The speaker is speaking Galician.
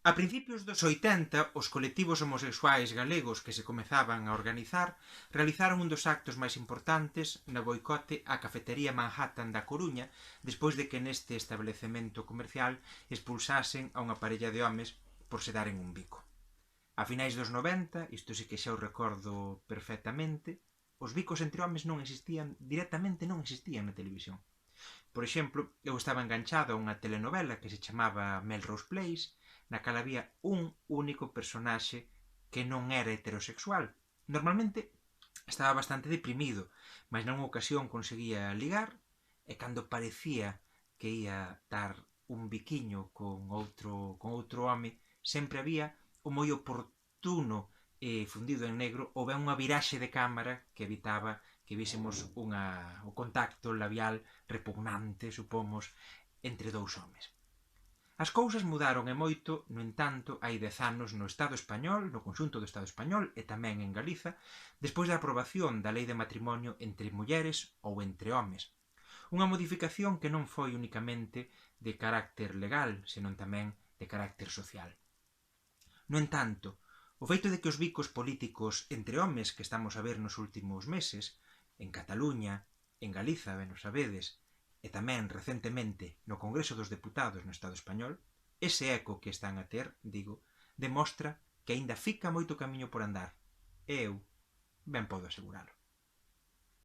A principios dos 80, os colectivos homosexuais galegos que se comezaban a organizar realizaron un dos actos máis importantes na boicote á cafetería Manhattan da Coruña despois de que neste establecemento comercial expulsasen a unha parella de homes por se daren un bico. A finais dos 90, isto sí que xa o recordo perfectamente, os bicos entre homes non existían, directamente non existían na televisión. Por exemplo, eu estaba enganchado a unha telenovela que se chamaba Melrose Place, na cal había un único personaxe que non era heterosexual. Normalmente estaba bastante deprimido, mas nunha ocasión conseguía ligar e cando parecía que ia dar un biquiño con outro home, sempre había o moi oportuno fundido en negro ou ben unha viraxe de cámara que evitaba que vísemos o contacto labial repugnante, supomos, entre dous homes. As cousas mudaron e moito, no entanto, hai 10 anos no Estado español, no conxunto do Estado español e tamén en Galiza, despois da aprobación da Lei de Matrimonio entre mulleres ou entre homes. Unha modificación que non foi únicamente de carácter legal, senón tamén de carácter social. No entanto, o feito de que os bicos políticos entre homes que estamos a ver nos últimos meses, en Cataluña, en Galiza, ben o sabedes, e tamén recentemente no Congreso dos Deputados no Estado español, ese eco que están a ter, digo, demostra que aínda fica moito camiño por andar. E eu ben podo aseguralo.